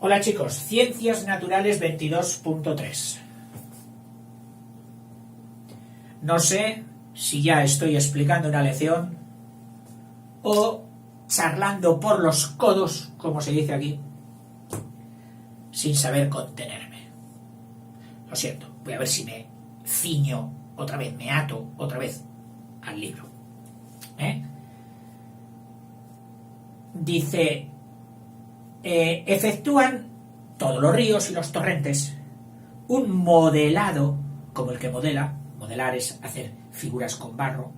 Hola chicos, Ciencias Naturales 22.3. No sé si ya estoy explicando una lección o charlando por los codos, como se dice aquí, sin saber contenerme. Lo siento, voy a ver si me ciño otra vez, me ato otra vez al libro. Dice, efectúan todos los ríos y los torrentes un modelado, como el que modelar es hacer figuras con barro.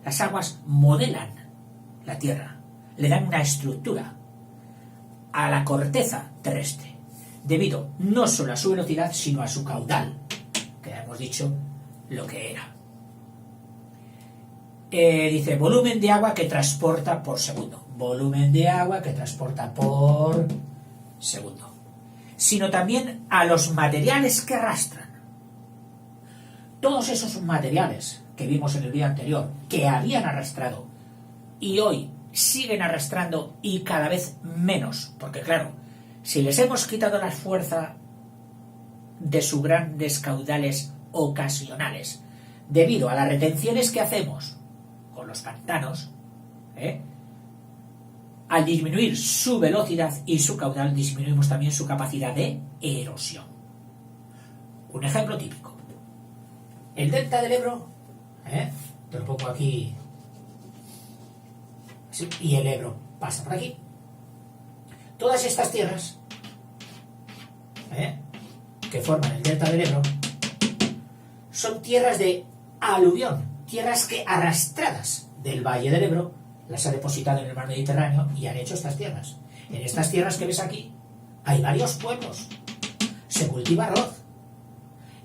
Las aguas modelan la tierra, le dan una estructura a la corteza terrestre, debido no solo a su velocidad, sino a su caudal, que ya hemos dicho lo que era. Dice, volumen de agua que transporta por segundo. Volumen de agua que transporta por segundo. Sino también a los materiales que arrastran. Todos esos materiales que vimos en el día anterior, que habían arrastrado y hoy siguen arrastrando y cada vez menos, porque claro, si les hemos quitado la fuerza de sus grandes caudales ocasionales, debido a las retenciones que hacemos con los pantanos, al disminuir su velocidad y su caudal, disminuimos también su capacidad de erosión. Un ejemplo típico. El delta del Ebro, te lo pongo aquí, ¿sí? Y el Ebro pasa por aquí. Todas estas tierras que forman el delta del Ebro son tierras de aluvión, tierras que arrastradas del valle del Ebro las ha depositado en el mar Mediterráneo y han hecho estas tierras. En estas tierras que ves aquí hay varios pueblos, se cultiva arroz,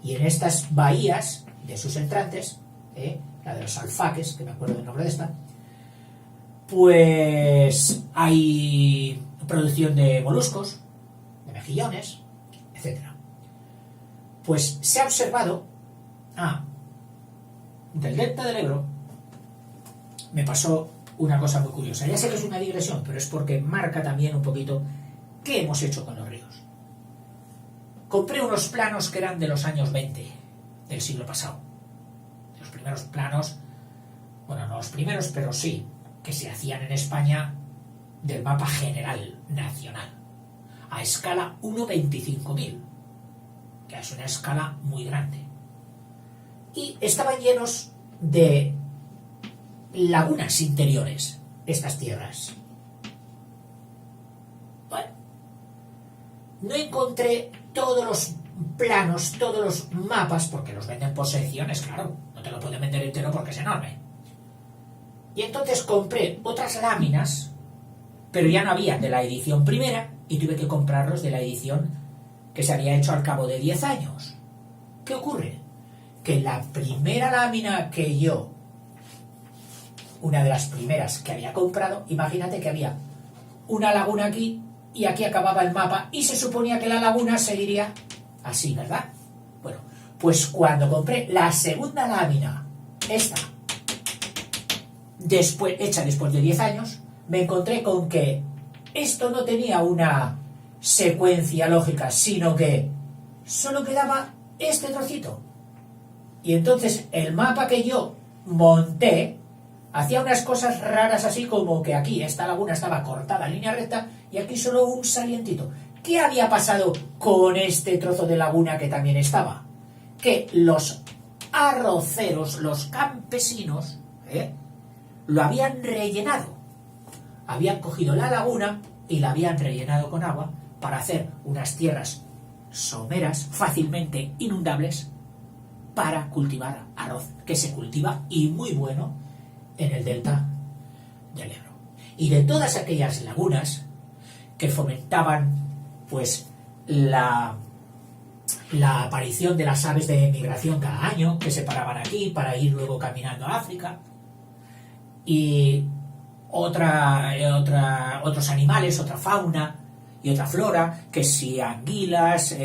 y en estas bahías de sus entrantes, la de los alfaques, que me acuerdo del nombre de esta, pues hay producción de moluscos, de mejillones, etc. Pues se ha observado, del delta del Ebro me pasó una cosa muy curiosa. Ya sé que es una digresión, pero es porque marca también un poquito qué hemos hecho con los ríos. Compré unos planos que eran de los años 20 del siglo pasado. Los primeros planos, bueno, no los primeros, pero sí, que se hacían en España del mapa general nacional, a escala 1/25.000, que es una escala muy grande. Y estaban llenos de lagunas interiores, estas tierras. Bueno, no encontré todos los planos, todos los mapas, porque los venden por secciones, claro, no te lo pueden vender entero porque es enorme. Y entonces compré otras láminas, pero ya no había de la edición primera, y tuve que comprarlos de la edición que se había hecho al cabo de 10 años. ¿Qué ocurre? Que la primera lámina que yo, una de las primeras que había comprado, imagínate que había una laguna aquí y aquí acababa el mapa y se suponía que la laguna seguiría así, ¿verdad? Bueno, pues cuando compré la segunda lámina, esta, hecha después de 10 años, me encontré con que esto no tenía una secuencia lógica, sino que solo quedaba este trocito. Y entonces el mapa que yo monté hacía unas cosas raras, así como que aquí esta laguna estaba cortada en línea recta y aquí solo un salientito. ¿Qué había pasado con este trozo de laguna que también estaba? Que los arroceros, los campesinos, lo habían rellenado. Habían cogido la laguna y la habían rellenado con agua para hacer unas tierras someras, fácilmente inundables, para cultivar arroz, que se cultiva y muy bueno en el delta del Ebro. Y de todas aquellas lagunas que fomentaban pues la aparición de las aves de migración cada año, que se paraban aquí para ir luego caminando a África, y otros animales, otra fauna y otra flora, que si anguilas,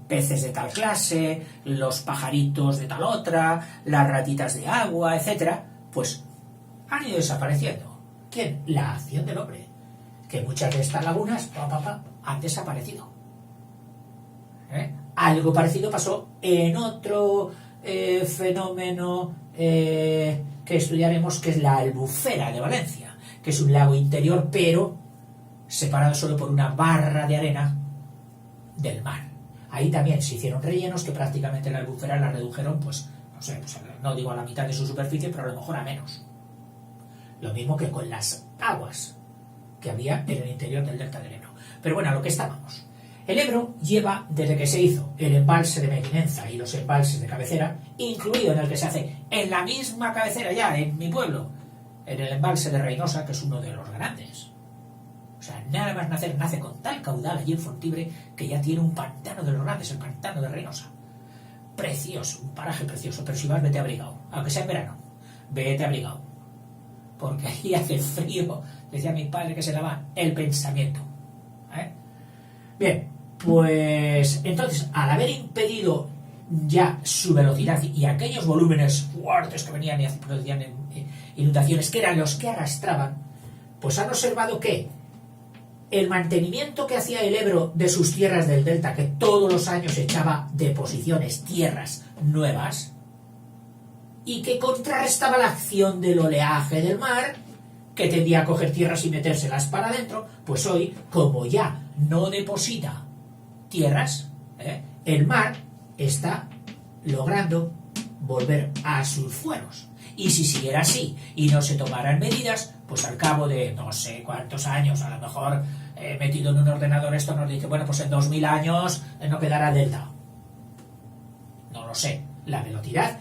peces de tal clase, los pajaritos de tal otra, las ratitas de agua, etcétera, pues han ido desapareciendo. ¿Quién? La acción del hombre. Que muchas de estas lagunas han desaparecido. Algo parecido pasó en otro fenómeno que estudiaremos, que es la Albufera de Valencia, que es un lago interior, pero separado solo por una barra de arena del mar. Ahí también se hicieron rellenos que prácticamente la Albufera la redujeron, pues, no sé, pues, no digo a la mitad de su superficie, pero a lo mejor a menos. Lo mismo que con las aguas que había en el interior del delta del Ebro. Pero bueno, a lo que estábamos. El Ebro lleva, desde que se hizo el embalse de Mequinenza y los embalses de cabecera, incluido en el que se hace en la misma cabecera ya, en mi pueblo, en el embalse de Reynosa, que es uno de los grandes. O sea, nada más nacer, nace con tal caudal allí en Fontibre que ya tiene un pantano de los grandes, el pantano de Reynosa. Precioso, un paraje precioso, pero si vas, vete abrigado, aunque sea en verano, vete abrigado. Porque ahí hace frío, decía mi padre que se lava el pensamiento. Bien, pues entonces, al haber impedido ya su velocidad y aquellos volúmenes fuertes que venían y producían inundaciones, que eran los que arrastraban, pues han observado que el mantenimiento que hacía el Ebro de sus tierras del delta, que todos los años echaba de posiciones tierras nuevas, y que contrarrestaba la acción del oleaje del mar, que tendía a coger tierras y metérselas para adentro, pues hoy, como ya no deposita tierras, el mar está logrando volver a sus fueros. Y si siguiera así y no se tomaran medidas, pues al cabo de no sé cuántos años, a lo mejor metido en un ordenador esto nos dice, bueno, pues en 2000 años no quedará delta. No lo sé, la velocidad,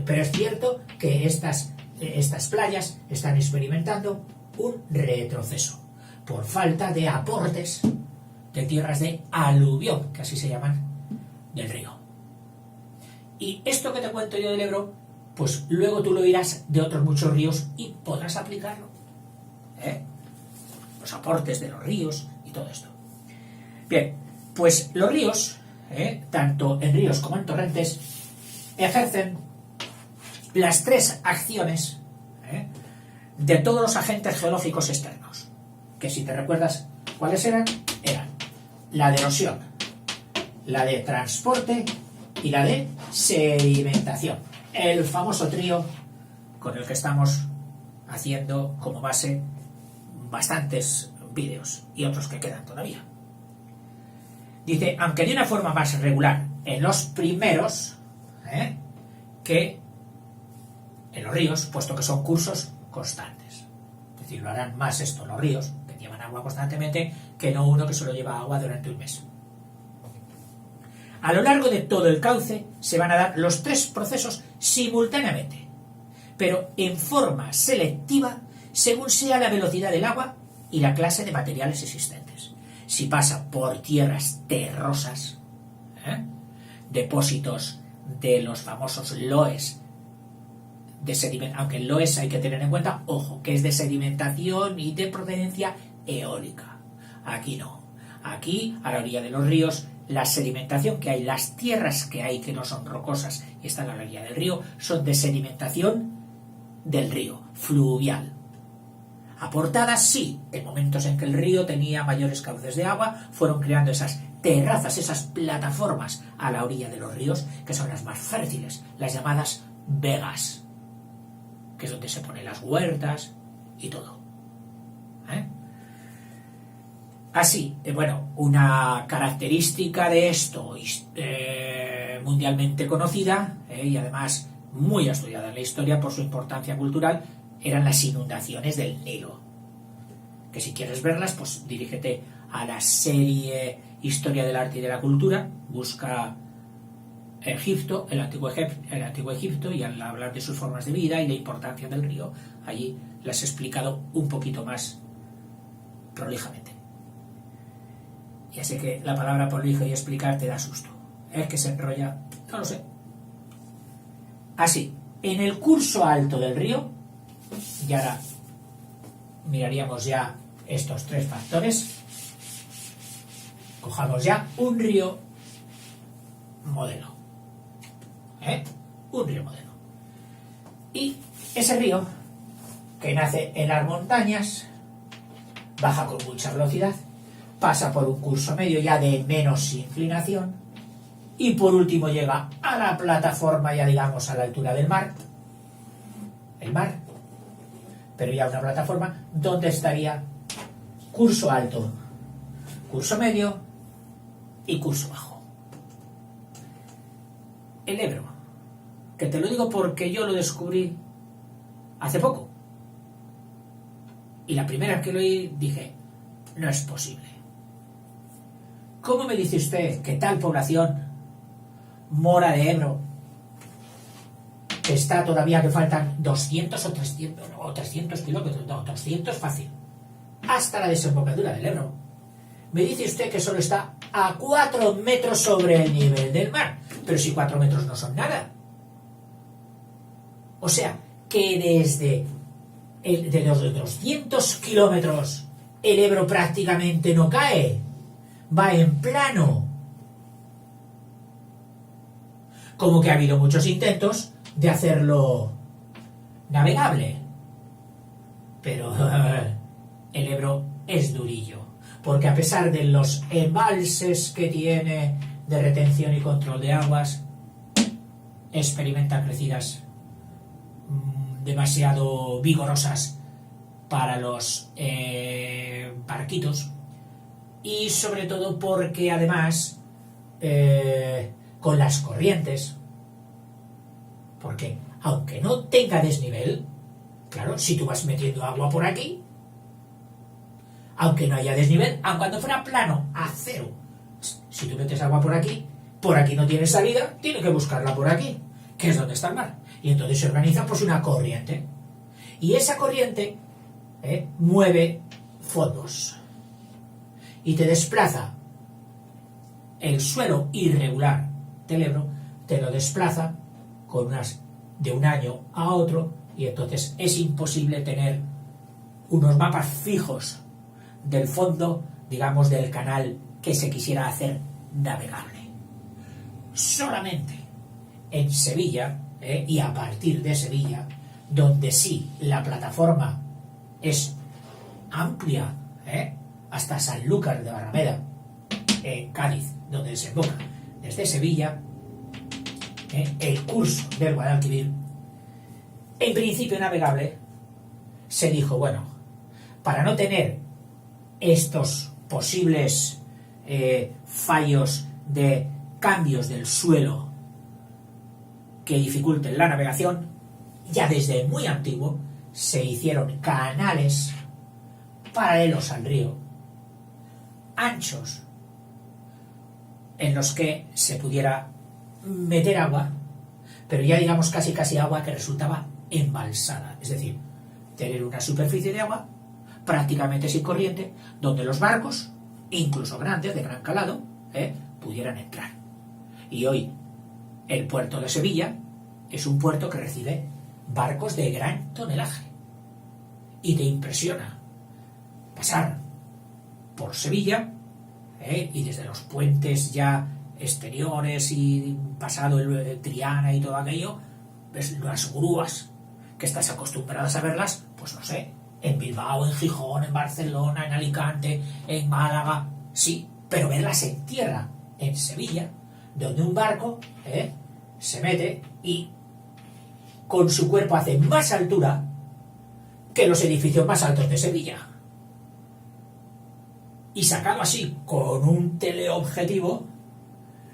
pero es cierto que estas playas están experimentando un retroceso por falta de aportes de tierras de aluvión, que así se llaman, del río. Y esto que te cuento yo del Ebro, pues luego tú lo irás de otros muchos ríos y podrás aplicarlo. Los aportes de los ríos y todo esto. Bien, pues los ríos, tanto en ríos como en torrentes, ejercen las tres acciones de todos los agentes geológicos externos, que si te recuerdas cuáles eran la de erosión, la de transporte y la de sedimentación, el famoso trío con el que estamos haciendo como base bastantes vídeos y otros que quedan todavía. Dice, aunque de una forma más regular en los primeros que en los ríos, puesto que son cursos constantes. Es decir, lo harán más esto los ríos, que llevan agua constantemente, que no uno que solo lleva agua durante un mes. A lo largo de todo el cauce se van a dar los tres procesos simultáneamente, pero en forma selectiva según sea la velocidad del agua y la clase de materiales existentes. Si pasa por tierras terrosas, depósitos de los famosos loes de sedimentación, aunque el loes hay que tener en cuenta, ojo, que es de sedimentación y de procedencia eólica. Aquí no. Aquí, a la orilla de los ríos, la sedimentación que hay, las tierras que hay que no son rocosas y están a la orilla del río, son de sedimentación del río, fluvial. Aportadas, sí, en momentos en que el río tenía mayores cauces de agua, fueron creando esas terrazas, esas plataformas a la orilla de los ríos, que son las más fértiles, las llamadas vegas, que es donde se ponen las huertas y todo. Así, bueno, una característica de esto mundialmente conocida y además muy estudiada en la historia por su importancia cultural eran las inundaciones del Nilo. Que si quieres verlas, pues dirígete a la serie Historia del Arte y de la Cultura, busca Egipto, el antiguo Egipto, y al hablar de sus formas de vida y la importancia del río, allí las he explicado un poquito más prolijamente. Ya sé que la palabra prolijo y explicar te da susto. Es que se enrolla, no lo sé. Así, en el curso alto del río, y ahora miraríamos ya estos tres factores, cojamos ya un río modelo. Un río modelo. Y ese río, que nace en las montañas, baja con mucha velocidad, pasa por un curso medio ya de menos inclinación y por último llega a la plataforma, ya digamos a la altura del mar, el mar, pero ya una plataforma donde estaría curso alto, curso medio y curso bajo. El Ebro, que te lo digo porque yo lo descubrí hace poco, y la primera vez que lo oí dije, no es posible. ¿Cómo me dice usted que tal población, Mora de Ebro, que está todavía, que faltan 200 o 300 kilómetros, no, 200 fácil, hasta la desembocadura del Ebro? Me dice usted que solo está a 4 metros sobre el nivel del mar, pero si 4 metros no son nada. O sea, que desde de los 200 kilómetros el Ebro prácticamente no cae, va en plano. Como que ha habido muchos intentos de hacerlo navegable, pero el Ebro es durillo, porque a pesar de los embalses que tiene de retención y control de aguas, experimenta crecidas demasiado vigorosas para los barquitos, y sobre todo porque además con las corrientes, porque aunque no tenga desnivel, claro, si tú vas metiendo agua por aquí, aunque no haya desnivel, aun cuando fuera plano, a cero, si tú metes agua por aquí no tiene salida, tiene que buscarla por aquí, que es donde está el mar, y entonces se organiza pues una corriente, y esa corriente mueve fondos y te desplaza el suelo irregular del Ebro, te lo desplaza con de un año a otro, y entonces es imposible tener unos mapas fijos del fondo, digamos, del canal que se quisiera hacer navegable. Solamente en Sevilla, y a partir de Sevilla, donde sí la plataforma es amplia, hasta Sanlúcar de Barrameda, en Cádiz, donde desemboca desde Sevilla, el curso del Guadalquivir, en principio navegable, se dijo, bueno, para no tener estos posibles fallos de cambios del suelo que dificulten la navegación, ya desde muy antiguo se hicieron canales paralelos al río, anchos, en los que se pudiera meter agua, pero ya digamos casi agua que resultaba embalsada, es decir, tener una superficie de agua prácticamente sin corriente, donde los barcos, incluso grandes, de gran calado, pudieran entrar. Y hoy el puerto de Sevilla es un puerto que recibe barcos de gran tonelaje, y te impresiona pasar por Sevilla, y desde los puentes ya exteriores y pasado el Triana y todo aquello, ves las grúas que estás acostumbradas a verlas, pues no sé, en Bilbao, en Gijón, en Barcelona, en Alicante, en Málaga, sí, pero verlas en tierra, en Sevilla, donde un barco se mete y con su cuerpo hace más altura que los edificios más altos de Sevilla. Y sacado así con un teleobjetivo,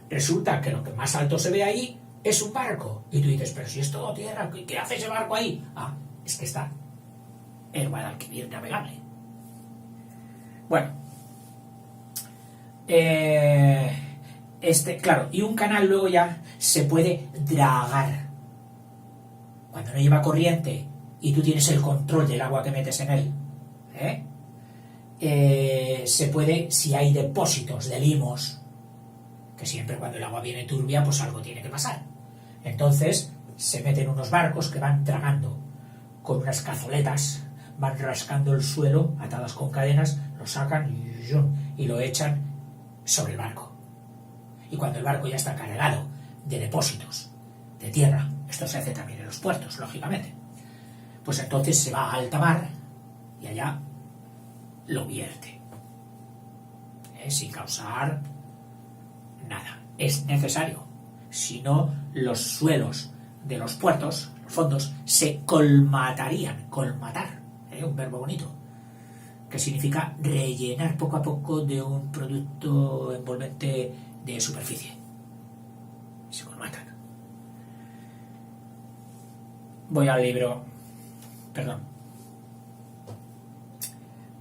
resulta que lo que más alto se ve ahí es un barco. Y tú dices, pero si es todo tierra, ¿qué hace ese barco ahí? Ah, es que está el Guadalquivir navegable. Bueno, claro, y un canal luego ya se puede dragar. Cuando no lleva corriente y tú tienes el control del agua que metes en él, se puede, si hay depósitos de limos, que siempre cuando el agua viene turbia, pues algo tiene que pasar. Entonces se meten unos barcos que van tragando con unas cazoletas, van rascando el suelo, atadas con cadenas, lo sacan y lo echan sobre el barco. Y cuando el barco ya está cargado de depósitos de tierra, esto se hace también en los puertos, lógicamente, pues entonces se va a alta mar y allá lo vierte. sin causar nada. Es necesario, si no los suelos de los puertos, los fondos, se colmatarían, colmatar, un verbo bonito, que significa rellenar poco a poco de un producto envolvente de superficie. Se colmatan. Voy al libro, perdón.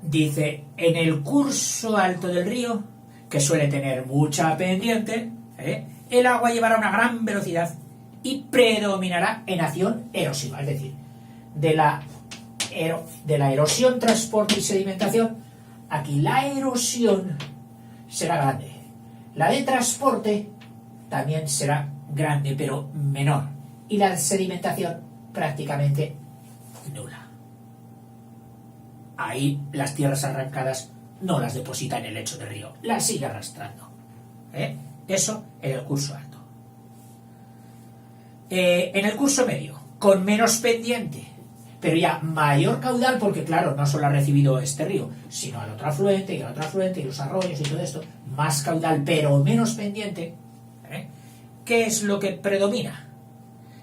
Dice, en el curso alto del río, que suele tener mucha pendiente, el agua llevará una gran velocidad y predominará en acción erosiva, es decir, de la erosión, transporte y sedimentación. Aquí la erosión será grande, la de transporte también será grande pero menor, y la sedimentación prácticamente nula. Ahí las tierras arrancadas no las deposita en el lecho del río, las sigue arrastrando. Eso en el curso alto. En el curso medio, con menos pendiente, pero ya mayor caudal, porque claro, no solo ha recibido este río, sino al otro afluente, y al otro afluente, y los arroyos y todo esto, más caudal, pero menos pendiente, ¿qué es lo que predomina?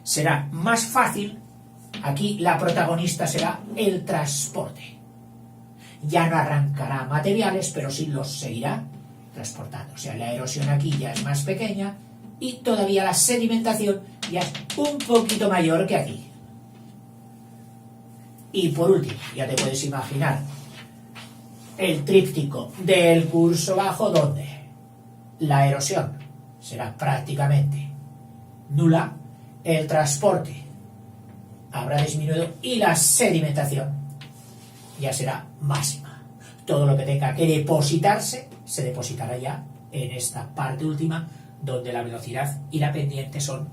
Será más fácil, aquí la protagonista será el transporte. Ya no arrancará materiales, pero sí los seguirá transportando. O sea, la erosión aquí ya es más pequeña y todavía la sedimentación ya es un poquito mayor que aquí. Y por último, ya te puedes imaginar el tríptico del curso bajo, donde la erosión será prácticamente nula, el transporte habrá disminuido y la sedimentación ya será máxima. Todo lo que tenga que depositarse se depositará ya en esta parte última, donde la velocidad y la pendiente son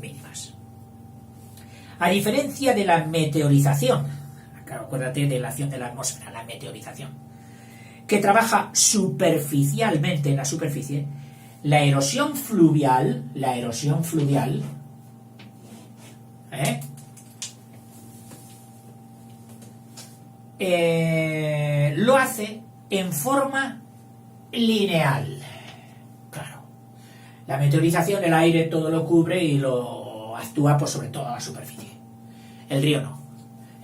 mínimas. A diferencia de la meteorización, acuérdate de la acción de la atmósfera, la meteorización, que trabaja superficialmente en la superficie, la erosión fluvial, lo hace en forma lineal. Claro, la meteorización, el aire todo lo cubre y lo actúa por sobre toda la superficie. El río no.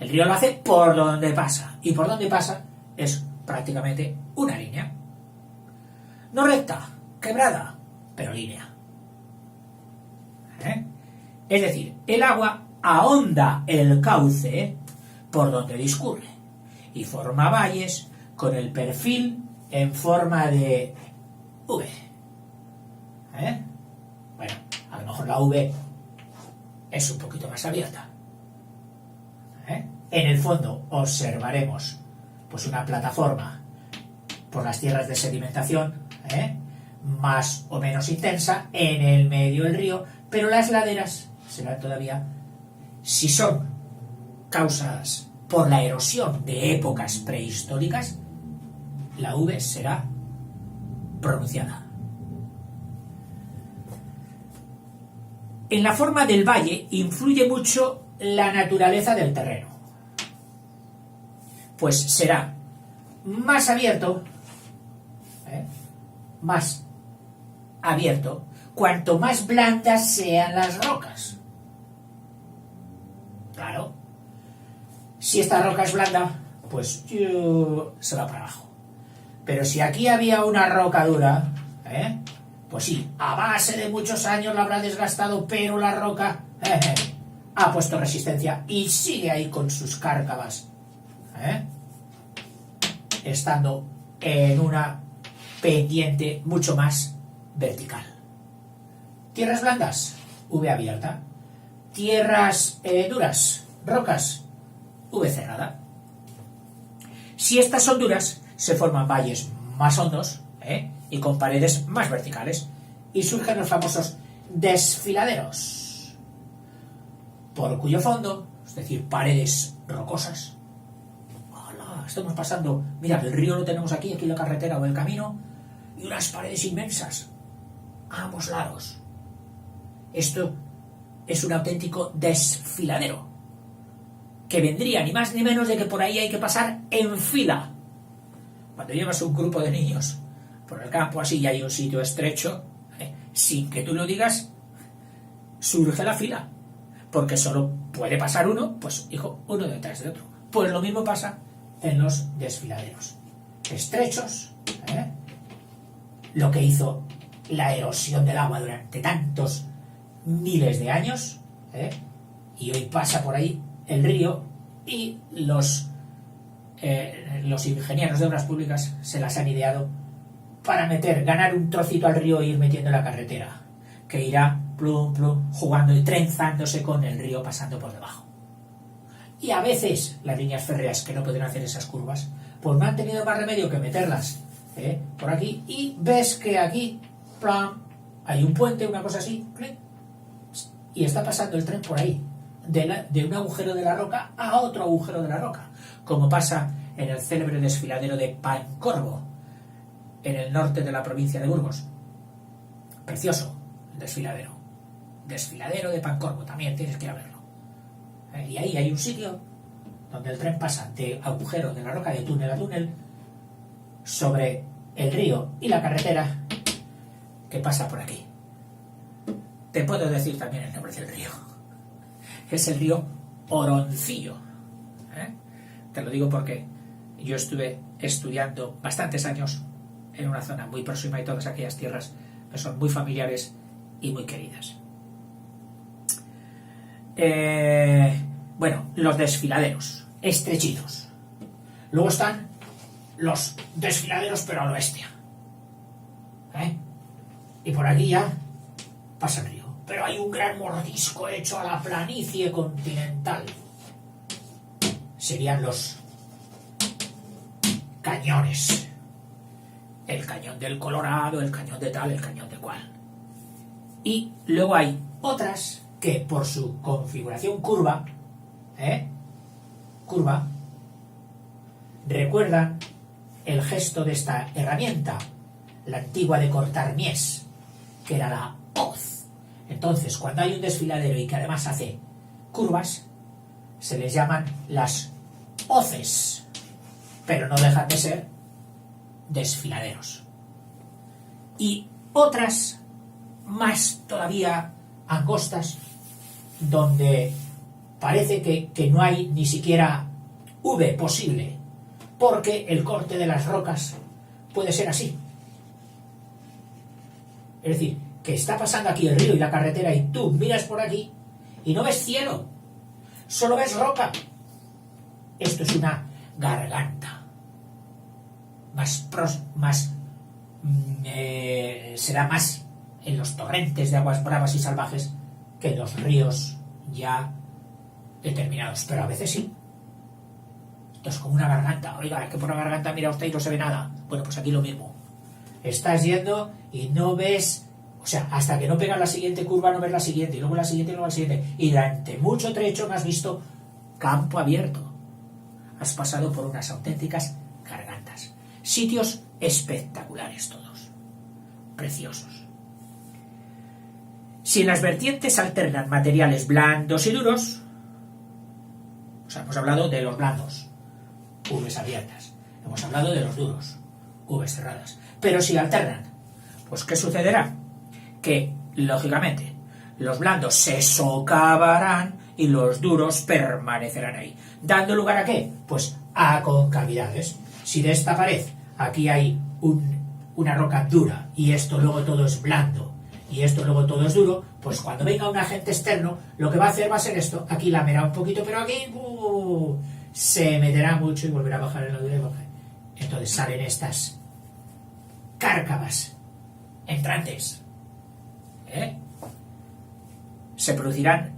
El río lo hace por donde pasa. Y por donde pasa es prácticamente una línea. No recta, quebrada, pero línea. Es decir, el agua ahonda el cauce por donde discurre y forma valles con el perfil en forma de V. Bueno, a lo mejor la V es un poquito más abierta. En el fondo observaremos pues una plataforma por las tierras de sedimentación, más o menos intensa, en el medio del río, pero las laderas serán todavía, si son causadas por la erosión de épocas prehistóricas, la V será pronunciada. En la forma del valle influye mucho la naturaleza del terreno. Pues será más abierto, cuanto más blandas sean las rocas. Claro, si esta roca es blanda, pues se va para abajo. Pero si aquí había una roca dura, pues sí, a base de muchos años la habrá desgastado, pero la roca ha puesto resistencia y sigue ahí con sus cárcavas, estando en una pendiente mucho más vertical. Tierras blandas, V abierta. Tierras duras, rocas, V cerrada. Si estas son duras, se forman valles más hondos y con paredes más verticales, y surgen los famosos desfiladeros, por cuyo fondo, es decir, paredes rocosas. ¡Hala! Estamos pasando, mira, el río lo tenemos aquí la carretera o el camino, y unas paredes inmensas a ambos lados. Esto es un auténtico desfiladero, que vendría ni más ni menos de que por ahí hay que pasar en fila. Cuando llevas un grupo de niños por el campo así y hay un sitio estrecho, sin que tú lo digas, surge la fila, porque solo puede pasar uno, pues hijo, uno detrás de otro. Pues lo mismo pasa en los desfiladeros estrechos, lo que hizo la erosión del agua durante tantos miles de años, y hoy pasa por ahí el río y los ingenieros de obras públicas se las han ideado para ganar un trocito al río e ir metiendo la carretera, que irá plum, plum, jugando y trenzándose con el río pasando por debajo. Y a veces las líneas férreas que no pueden hacer esas curvas, pues no han tenido más remedio que meterlas por aquí, y ves que aquí, plan, hay un puente, una cosa así, y está pasando el tren por ahí, de un agujero de la roca a otro agujero de la roca, como pasa en el célebre desfiladero de Pancorbo, en el norte de la provincia de Burgos. Precioso el desfiladero de Pancorbo, también tienes que ir a verlo. Y ahí hay un sitio donde el tren pasa de agujero de la roca, de túnel a túnel, sobre el río y la carretera que pasa por aquí. Te puedo decir también el nombre del río. Es el río Oroncillo. Te lo digo porque yo estuve estudiando bastantes años en una zona muy próxima y todas aquellas tierras me son muy familiares y muy queridas. Bueno, los desfiladeros estrechitos. Luego están los desfiladeros pero a lo bestia, y por aquí ya pasa el río, pero hay un gran mordisco hecho a la planicie continental. Serían los cañones, el cañón del Colorado, el cañón de tal, el cañón de cual. Y luego hay otras que por su configuración curva, recuerdan el gesto de esta herramienta, la antigua de cortar mies, que era la hoz. Entonces, cuando hay un desfiladero y que además hace curvas, se les llaman las hoces, pero no dejan de ser desfiladeros. Y otras más todavía angostas, donde parece que no hay ni siquiera V posible, porque el corte de las rocas puede ser así. Es decir, que está pasando aquí el río y la carretera y tú miras por aquí y no ves cielo, solo ves roca. Esto es una garganta. Será más en los torrentes de aguas bravas y salvajes que en los ríos ya determinados, pero a veces sí. Esto es como una garganta. Oiga, es que por la garganta mira usted y no se ve nada. Bueno, pues aquí lo mismo. Estás yendo y no ves, o sea, hasta que no pegas la siguiente curva no ves la siguiente, y luego la siguiente y luego la siguiente. Y durante mucho trecho no has visto campo abierto. Has pasado por unas auténticas gargantas. Sitios espectaculares todos. Preciosos. Si en las vertientes alternan materiales blandos y duros, o sea, hemos hablado de los blandos, Vs abiertas. Hemos hablado de los duros, Vs cerradas. Pero si alternan, pues ¿qué sucederá? Que, lógicamente, los blandos se socavarán y los duros permanecerán ahí. ¿Dando lugar a qué? Pues a concavidades. Si de esta pared aquí hay una roca dura y esto luego todo es blando y esto luego todo es duro, pues cuando venga un agente externo lo que va a hacer va a ser esto. Aquí lamerá un poquito, pero aquí se meterá mucho y volverá a bajar en la dura y bajar. Entonces salen estas cárcavas entrantes. Se producirán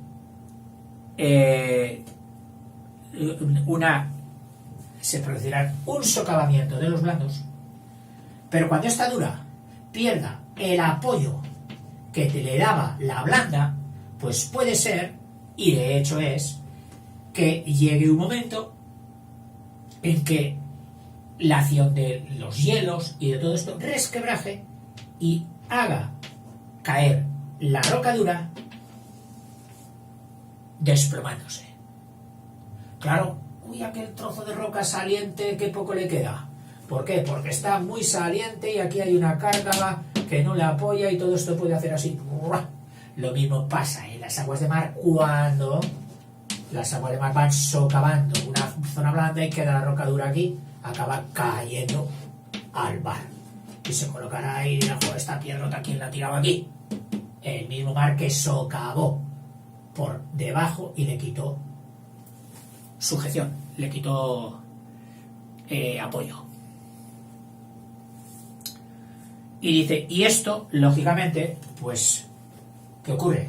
un socavamiento de los blandos, pero cuando esta dura pierda el apoyo que te le daba la blanda, pues puede ser, y de hecho es, que llegue un momento en que la acción de los hielos y de todo esto resquebraje y haga caer la roca dura desplomándose. Claro, uy, aquel trozo de roca saliente, qué poco le queda. ¿Por qué? Porque está muy saliente y aquí hay una cárcava que no le apoya y todo esto puede hacer así. Lo mismo pasa en las aguas de mar cuando las aguas de mar van socavando una zona blanda y queda la roca dura aquí, acaba cayendo al mar. Y se colocará ahí y dirá, joder, esta piedrota, ¿quién la tiraba aquí? El mismo mar que socavó por debajo y le quitó sujeción, le quitó apoyo. Y dice, y esto, lógicamente, pues, ¿qué ocurre?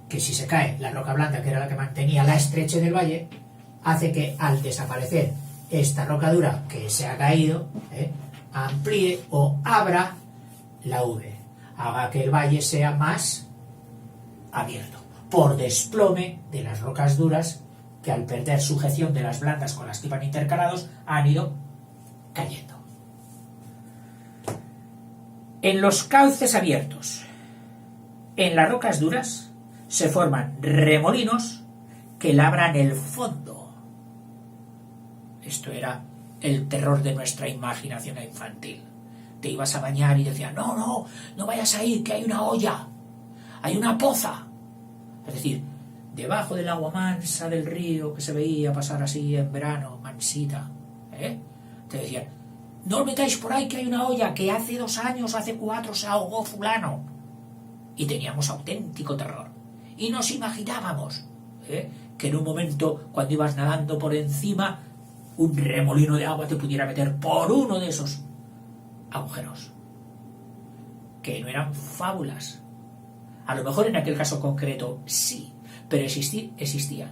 Que si se cae la roca blanda, que era la que mantenía la estrechez del valle, hace que al desaparecer esta roca dura que se ha caído, amplíe o abra la V, haga que el valle sea más abierto, por desplome de las rocas duras que al perder sujeción de las blandas con las que iban intercalados han ido cayendo. En los cauces abiertos, en las rocas duras, se forman remolinos que labran el fondo. Esto era el terror de nuestra imaginación infantil. Te ibas a bañar y decías, no vayas a ir, que hay una olla, hay una poza. Es decir, debajo del agua mansa del río que se veía pasar así en verano, mansita, te decían, no os metáis por ahí que hay una olla, que hace 2 años, hace 4 se ahogó fulano. Y teníamos auténtico terror. Y nos imaginábamos que en un momento, cuando ibas nadando por encima, un remolino de agua te pudiera meter por uno de esos agujeros. Que no eran fábulas. A lo mejor en aquel caso concreto sí, pero existían.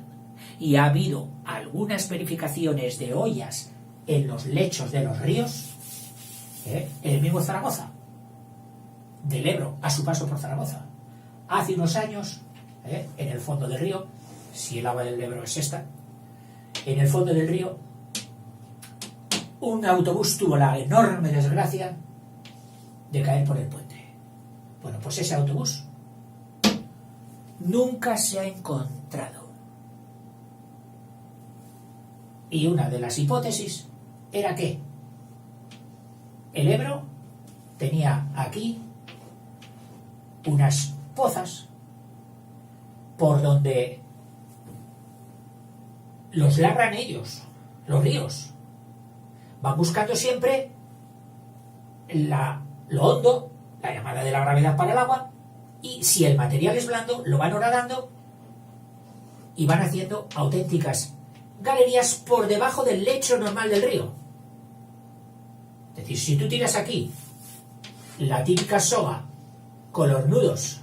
Y ha habido algunas verificaciones de ollas en los lechos de los ríos, el mismo Zaragoza, del Ebro a su paso por Zaragoza. Hace unos años, en el fondo del río, si el agua del Ebro es esta, en el fondo del río, un autobús tuvo la enorme desgracia de caer por el puente. Bueno, pues ese autobús nunca se ha encontrado. Y una de las hipótesis era que el Ebro tenía aquí unas pozas por donde los labran ellos, los ríos. Van buscando siempre lo hondo, la llamada de la gravedad para el agua, y si el material es blando, lo van horadando y van haciendo auténticas galerías por debajo del lecho normal del río. Es decir, si tú tiras aquí la típica soga con los nudos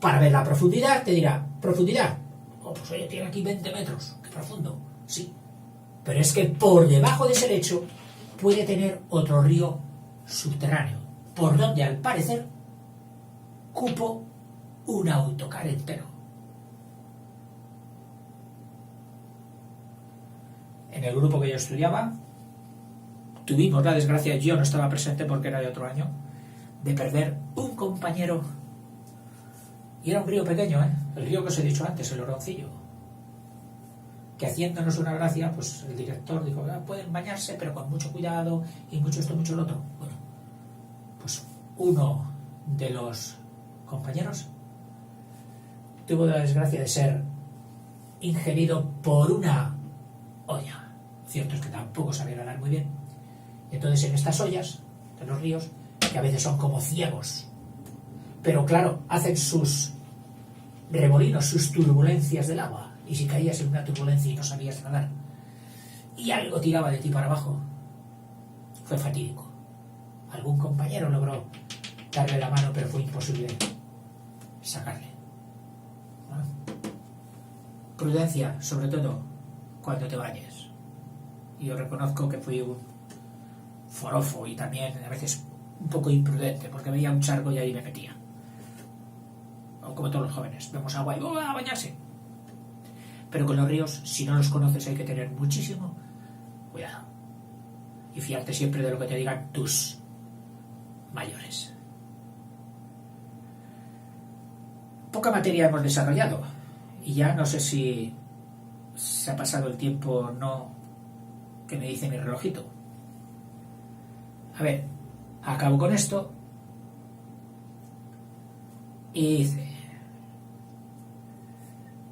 para ver la profundidad, te dirá, ¿profundidad? Oh, pues oye, tiene aquí 20 metros, qué profundo, sí. Pero es que por debajo de ese lecho puede tener otro río subterráneo, por donde al parecer cupo un autocar entero. En el grupo que yo estudiaba, tuvimos la desgracia, yo no estaba presente porque era de otro año, de perder un compañero. Y era un río pequeño, el río que os he dicho antes, el Oroncillo. Que haciéndonos una gracia, pues el director dijo, pueden bañarse, pero con mucho cuidado, y mucho esto, mucho lo otro. Bueno, pues uno de los compañeros tuvo la desgracia de ser ingerido por una olla. Cierto es que tampoco sabía nadar muy bien. Entonces en estas ollas de los ríos, que a veces son como ciegos, pero claro, hacen sus remolinos, sus turbulencias del agua, y si caías en una turbulencia y no sabías nadar y algo tiraba de ti para abajo, fue fatídico. Algún compañero logró darle la mano, pero fue imposible sacarle. ¿No? Prudencia, sobre todo cuando te bañes. Y yo reconozco que fui un forofo y también a veces un poco imprudente, porque veía un charco y ahí me metía. O como todos los jóvenes, vemos agua y ¡oh, a bañarse! Pero con los ríos, si no los conoces, hay que tener muchísimo cuidado. Y fiarte siempre de lo que te digan tus mayores. Poca materia hemos desarrollado. Y ya no sé si se ha pasado el tiempo o no, que me dice mi relojito. A ver, acabo con esto. Y dice...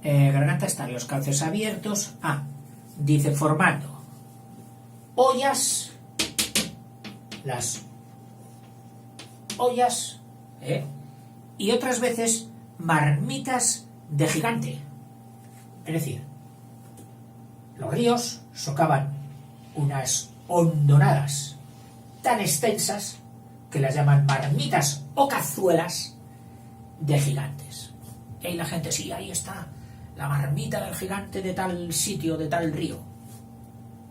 garganta están los cauces abiertos. Dice formando ollas, las ollas, y otras veces marmitas de gigante. Es decir, los ríos socavan unas hondonadas tan extensas que las llaman marmitas o cazuelas de gigantes. Y ahí la gente, sí, ahí está la marmita del gigante de tal sitio, de tal río,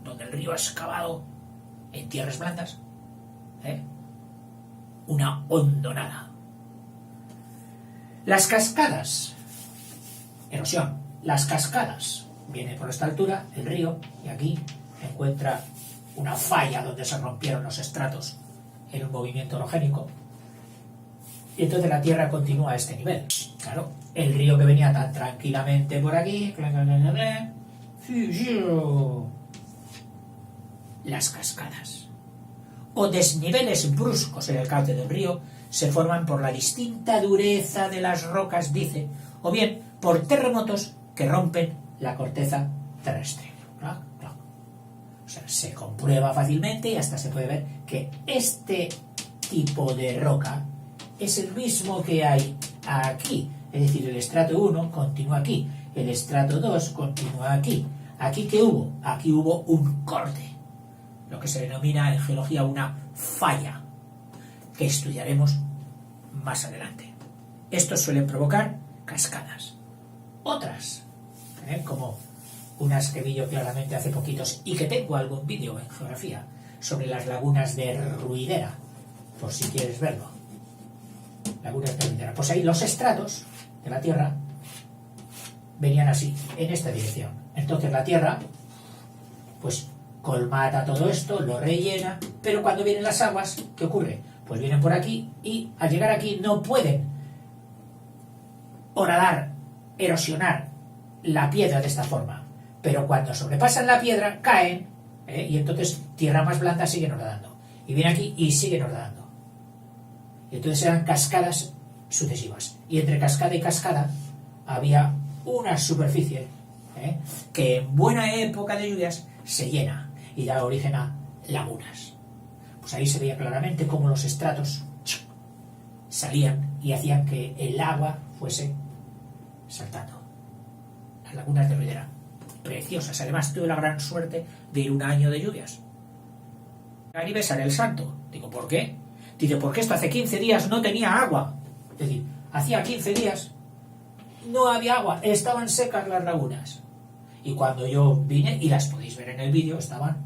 donde el río ha excavado en tierras blandas una hondonada. Las cascadas, erosión, las cascadas, viene por esta altura el río y aquí encuentra una falla donde se rompieron los estratos en un movimiento orogénico y entonces la tierra continúa a este nivel. Claro, el río que venía tan tranquilamente por aquí, las cascadas o desniveles bruscos en el cauce del río se forman por la distinta dureza de las rocas, dice, o bien por terremotos que rompen la corteza terrestre. O sea, se comprueba fácilmente y hasta se puede ver que este tipo de roca es el mismo que hay aquí. Es decir, el estrato 1 continúa aquí, el estrato 2 continúa aquí. ¿Aquí qué hubo? Aquí hubo un corte, lo que se denomina en geología una falla, que estudiaremos más adelante. Estos suelen provocar cascadas. Otras, como unas que vi yo claramente hace poquitos y que tengo algún vídeo en geografía sobre las lagunas de Ruidera, por si quieres verlo. Lagunas de Ruidera. Pues ahí los estratos de la Tierra venían así, en esta dirección. Entonces la Tierra, pues colmata todo esto, lo rellena, pero cuando vienen las aguas, ¿qué ocurre? Pues vienen por aquí y al llegar aquí no pueden horadar, erosionar la piedra de esta forma. Pero cuando sobrepasan la piedra, caen, y entonces tierra más blanda siguen horadando. Y vienen aquí y siguen horadando. Y entonces eran cascadas sucesivas. Y entre cascada y cascada había una superficie que en buena época de lluvias se llena y da origen a lagunas. Pues ahí se veía claramente cómo los estratos salían y hacían que el agua fuese saltando. Las lagunas de Ruidera, preciosas. Además tuve la gran suerte de ir un año de lluvias y besar el santo. Digo, ¿por qué? Dice, porque esto hace 15 días no tenía agua. Es decir, hacía 15 días no había agua, estaban secas las lagunas. Y cuando yo vine, y las podéis ver en el vídeo, estaban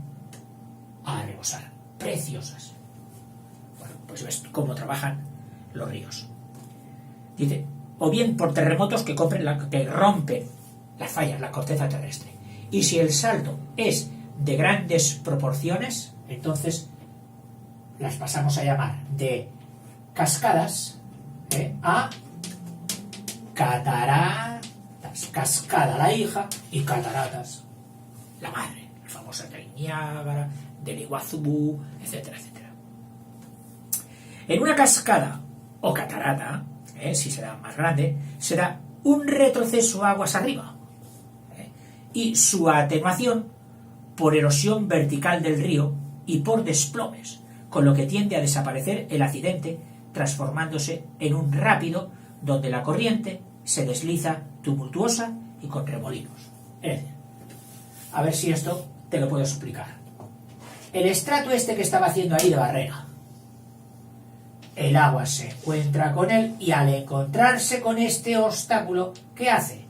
a rebosar, preciosas. Bueno, pues ves cómo trabajan los ríos. Dice, o bien por terremotos que rompen las fallas, la corteza terrestre. Y si el salto es de grandes proporciones, entonces las pasamos a llamar de cascadas a cataratas. Cascada la hija y cataratas la madre, las famosas del Niágara, del Iguazú, etcétera, etcétera. En una cascada o catarata, si será más grande, será un retroceso aguas arriba, y su atenuación por erosión vertical del río y por desplomes, con lo que tiende a desaparecer el accidente, transformándose en un rápido donde la corriente se desliza tumultuosa y con remolinos. Es decir, a ver si esto te lo puedo explicar. El estrato este que estaba haciendo ahí de barrera, el agua se encuentra con él y al encontrarse con este obstáculo, ¿qué hace?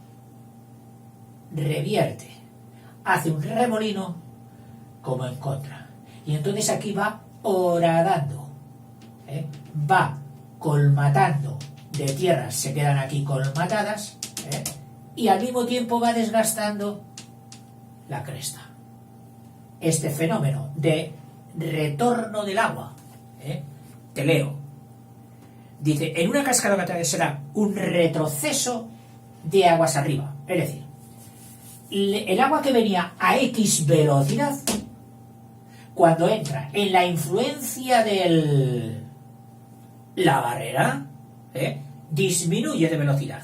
Revierte, hace un remolino como en contra. Y entonces aquí va horadando, va colmatando de tierras, se quedan aquí colmatadas, y al mismo tiempo va desgastando la cresta. Este fenómeno de retorno del agua, te leo, dice, en una cascada será un retroceso de aguas arriba, es decir, el agua que venía a X velocidad cuando entra en la influencia de la barrera, disminuye de velocidad.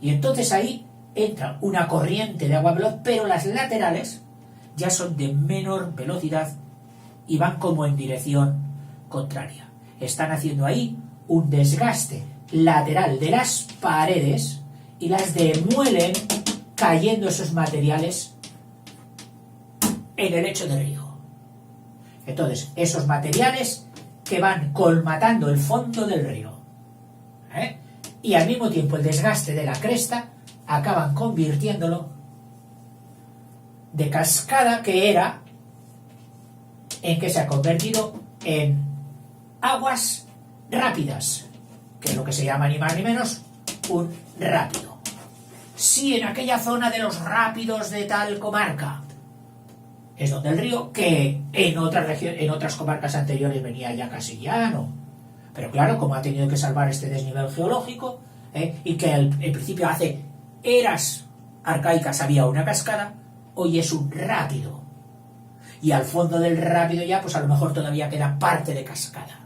Y entonces ahí entra una corriente de agua veloz, pero las laterales ya son de menor velocidad y van como en dirección contraria. Están haciendo ahí un desgaste lateral de las paredes y las demuelen, cayendo esos materiales en el lecho del río. Entonces, esos materiales que van colmatando el fondo del río, y al mismo tiempo el desgaste de la cresta, acaban convirtiéndolo de cascada que era, en que se ha convertido en aguas rápidas, que es lo que se llama ni más ni menos un rápido. Si en aquella zona de los rápidos de tal comarca es donde el río, que en otras comarcas anteriores venía ya casi llano, pero claro, como ha tenido que salvar este desnivel geológico, y que en principio hace eras arcaicas había una cascada, hoy es un rápido, y al fondo del rápido ya pues a lo mejor todavía queda parte de cascada,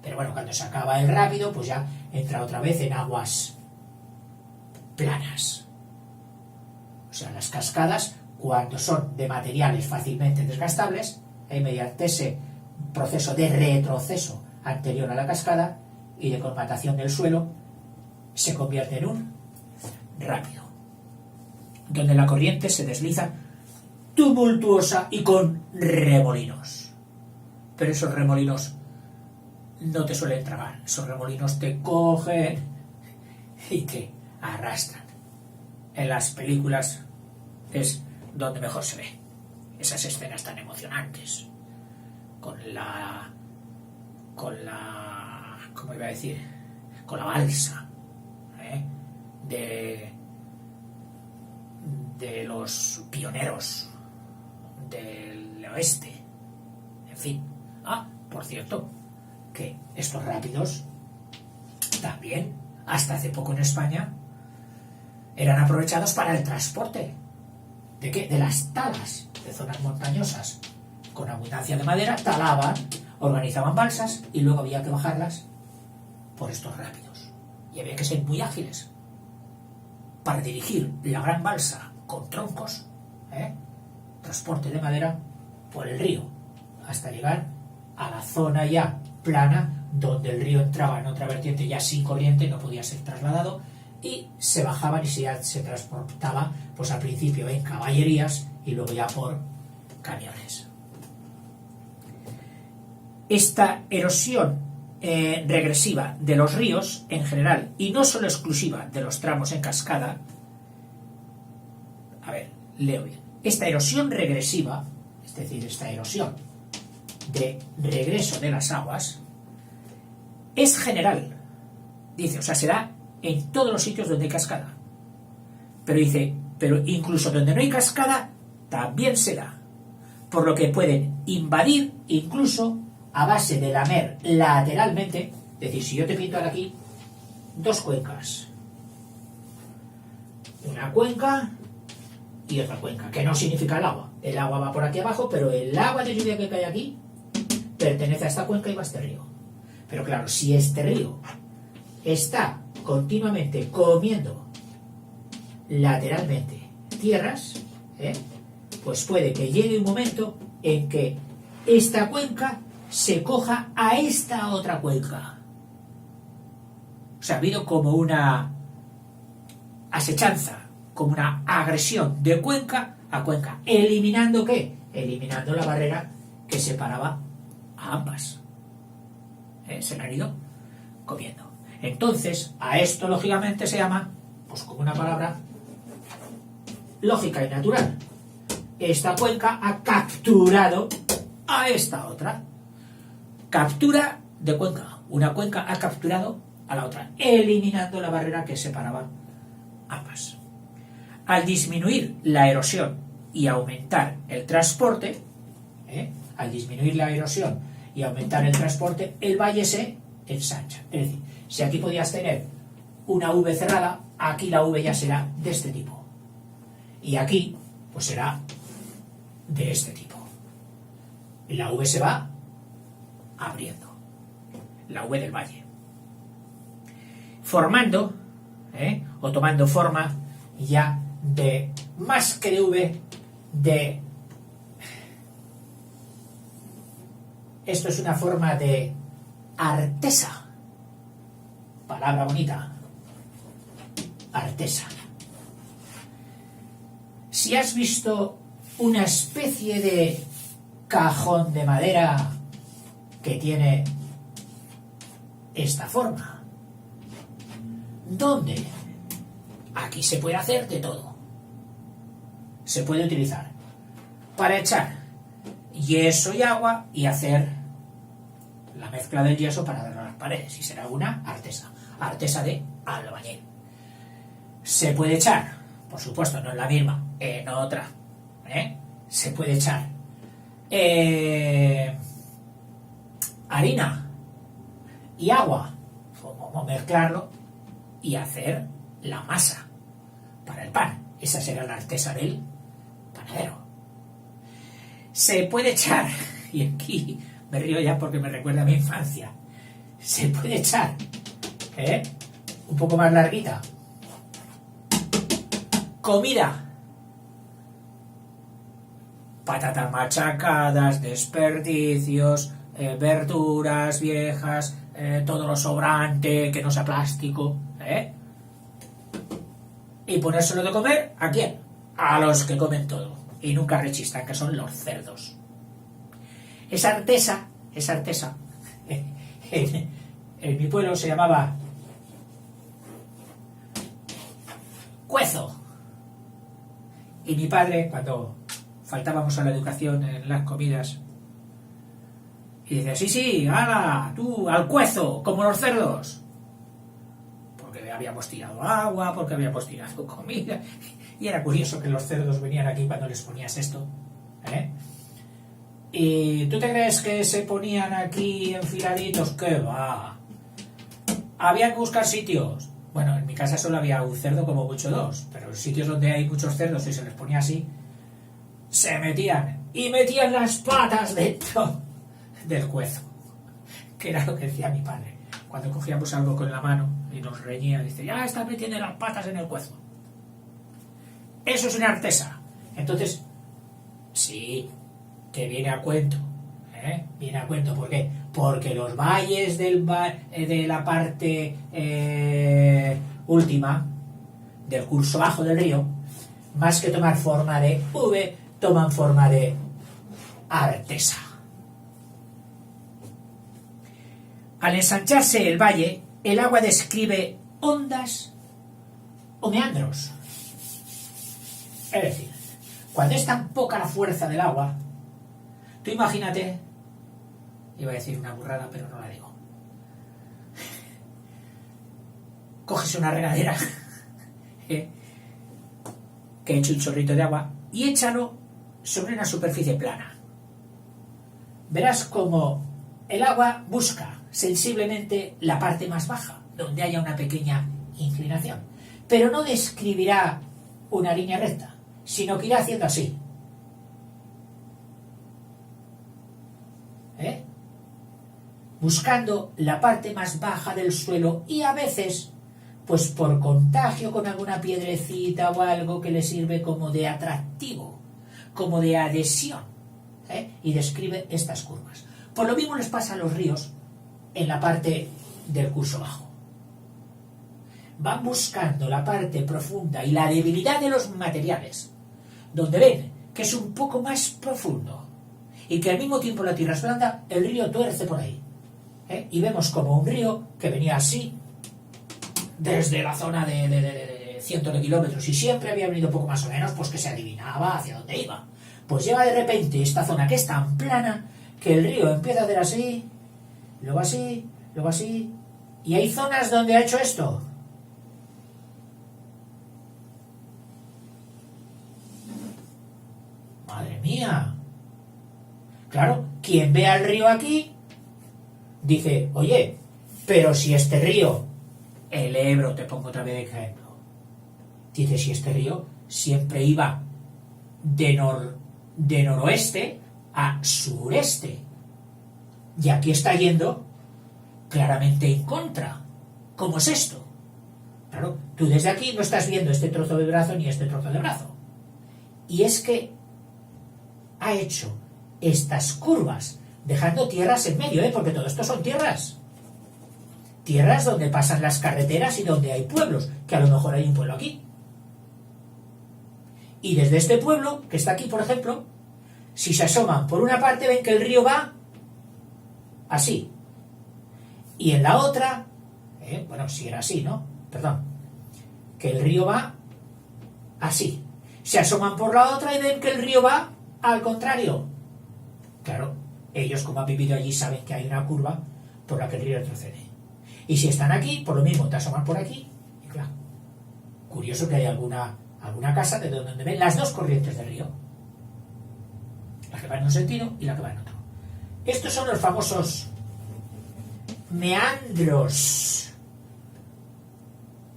pero bueno, cuando se acaba el rápido pues ya entra otra vez en aguas planas. O sea, las cascadas, cuando son de materiales fácilmente desgastables, mediante ese proceso de retroceso anterior a la cascada y de colmatación del suelo, se convierte en un rápido, donde la corriente se desliza tumultuosa y con remolinos. Pero esos remolinos no te suelen tragar, esos remolinos te cogen y te arrastran. En las películas es donde mejor se ve esas escenas tan emocionantes, con la ¿cómo iba a decir? Con la balsa de los pioneros del oeste, en fin. Por cierto, que estos rápidos también, hasta hace poco en España, eran aprovechados para el transporte. ¿De qué? De las talas de zonas montañosas. Con abundancia de madera, talaban, organizaban balsas y luego había que bajarlas por estos rápidos. Y había que ser muy ágiles para dirigir la gran balsa con troncos, transporte de madera, por el río, hasta llegar a la zona ya plana, donde el río entraba en otra vertiente ya sin corriente, no podía ser trasladado, y se bajaban y se transportaba pues al principio en caballerías y luego ya por camiones. Esta erosión regresiva de los ríos en general, y no solo exclusiva de los tramos en cascada, a ver, leo bien, esta erosión regresiva, es decir, esta erosión de regreso de las aguas, es general, dice, o sea, se da en todos los sitios donde hay cascada, pero dice, pero incluso donde no hay cascada también se da, por lo que pueden invadir incluso a base de lamer lateralmente. Es decir, si yo te pinto ahora aquí dos cuencas, una cuenca y otra cuenca, que no significa el agua va por aquí abajo, pero el agua de lluvia que cae aquí pertenece a esta cuenca y va a este río. Pero claro, si este río está continuamente comiendo lateralmente tierras, pues puede que llegue un momento en que esta cuenca se coja a esta otra cuenca. O sea, ha habido como una asechanza, como una agresión de cuenca a cuenca. ¿Eliminando qué? Eliminando la barrera que separaba a ambas. Se la han ido comiendo. Entonces, a esto lógicamente se llama, pues como una palabra lógica y natural. Esta cuenca ha capturado a esta otra. Captura de cuenca. Una cuenca ha capturado a la otra, eliminando la barrera que separaba ambas. Al disminuir la erosión y aumentar el transporte, al disminuir la erosión y aumentar el transporte, el valle se ensancha. Es decir, si aquí podías tener una V cerrada, aquí la V ya será de este tipo. Y aquí, pues será de este tipo. la V se va abriendo, la V del valle, formando, o tomando forma ya de más que de V, de... Esto es una forma de artesa, palabra bonita, artesa. Si has visto una especie de cajón de madera que tiene esta forma, ¿dónde? Aquí se puede hacer de todo. Se puede utilizar para echar yeso y agua y hacer la mezcla del yeso para dar a las paredes, y será una artesa, artesa de albañil. Se puede echar, por supuesto, no en la misma, en otra, se puede echar harina y agua, o mezclarlo y hacer la masa para el pan. Esa será la artesa del panadero. Se puede echar, y aquí me río ya porque me recuerda a mi infancia, se puede echar un poco más larguita, comida, patatas machacadas, desperdicios, verduras viejas, todo lo sobrante, que no sea plástico, y ponérselo de comer, ¿a quién? A los que comen todo y nunca rechistan, que son los cerdos. Esa artesa, en mi pueblo se llamaba cuezo. Y mi padre, cuando faltábamos a la educación en las comidas, y decía, sí, hala, tú, al cuezo, como los cerdos. Porque habíamos tirado agua, porque habíamos tirado comida. Y era curioso que los cerdos venían aquí cuando les ponías esto. ¿Y tú te crees que se ponían aquí enfiladitos? ¿Qué va? Había que buscar sitios. Bueno, en mi casa solo había un cerdo, como mucho dos, pero en sitios donde hay muchos cerdos y se les ponía así, se metían y metían las patas dentro del cuezo, que era lo que decía mi padre. Cuando cogíamos algo con la mano y nos reñía, dice, ya está metiendo las patas en el cuezo. Eso es una artesa. Entonces, sí, te viene a cuento. Viene a cuento, ¿por qué? Porque los valles de la parte última, del curso bajo del río, más que tomar forma de V, toman forma de artesa. Al ensancharse el valle, el agua describe ondas o meandros. Es decir, cuando es tan poca la fuerza del agua, tú imagínate, iba a decir una burrada, pero no la digo. Coges una regadera que eche un chorrito de agua y échalo sobre una superficie plana. Verás como el agua busca sensiblemente la parte más baja, donde haya una pequeña inclinación, pero no describirá una línea recta, sino que irá haciendo así. Buscando la parte más baja del suelo, y a veces, pues por contagio con alguna piedrecita o algo que le sirve como de atractivo, como de adhesión, y describe estas curvas. Por lo mismo les pasa a los ríos en la parte del curso bajo. Van buscando la parte profunda y la debilidad de los materiales, donde ven que es un poco más profundo y que al mismo tiempo la tierra es blanda, el río tuerce por ahí. Y vemos como un río que venía así desde la zona de cientos de kilómetros, y siempre había venido poco más o menos, pues que se adivinaba hacia dónde iba. Pues llega de repente esta zona que es tan plana que el río empieza a hacer así, luego así, luego así, y hay zonas donde ha hecho esto. ¡Madre mía! Claro, quien ve al río aquí dice, oye, pero si este río, el Ebro, te pongo otra vez de ejemplo, dice, si este río siempre iba de noroeste a sureste. Y aquí está yendo claramente en contra. ¿Cómo es esto? Claro, tú desde aquí no estás viendo este trozo de brazo ni este trozo de brazo. Y es que ha hecho estas curvas dejando tierras en medio, porque todo esto son tierras. Tierras donde pasan las carreteras y donde hay pueblos, que a lo mejor hay un pueblo aquí. Y desde este pueblo, que está aquí, por ejemplo, si se asoman por una parte ven que el río va así. Y en la otra, bueno, si era así, ¿no? Perdón. Que el río va así. Se asoman por la otra y ven que el río va al contrario. Claro, ellos como han vivido allí saben que hay una curva por la que el río retrocede. Y si están aquí, por lo mismo te asoman por aquí. Y claro, curioso que hay alguna casa de donde ven las dos corrientes del río. La que va en un sentido y la que va en otro. Estos son los famosos meandros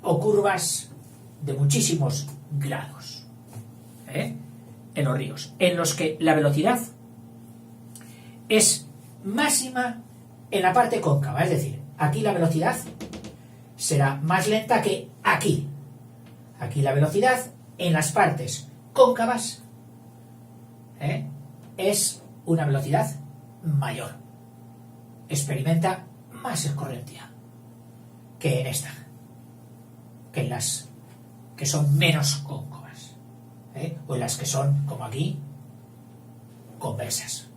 o curvas de muchísimos grados en los ríos, en los que la velocidad es máxima en la parte cóncava, es decir, aquí la velocidad será más lenta que aquí. Aquí la velocidad en las partes cóncavas es una velocidad mayor. Experimenta más escorrentia que en esta, que en las que son menos cóncavas, o en las que son, como aquí, convexas.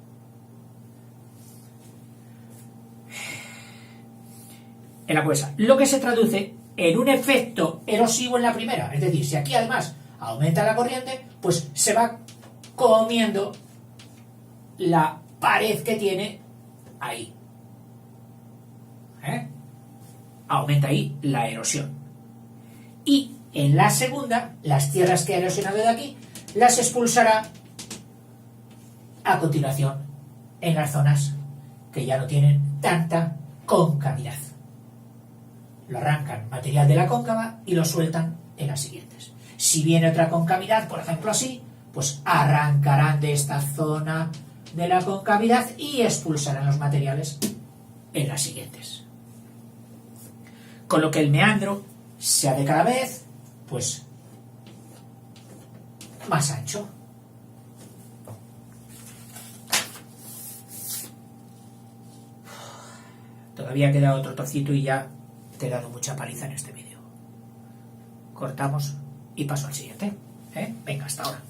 En la cosa, lo que se traduce en un efecto erosivo en la primera, es decir, si aquí además aumenta la corriente, pues se va comiendo la pared que tiene ahí. Aumenta ahí la erosión. Y en la segunda, las tierras que ha erosionado de aquí, las expulsará a continuación en las zonas que ya no tienen tanta concavidad. Lo arrancan material de la cóncava y lo sueltan en las siguientes. Si viene otra concavidad, por ejemplo así, pues arrancarán de esta zona de la concavidad y expulsarán los materiales en las siguientes. Con lo que el meandro se hace cada vez, pues, más ancho. Todavía queda otro trocito y ya te he dado mucha paliza en este vídeo. Cortamos y paso al siguiente. Venga, hasta ahora.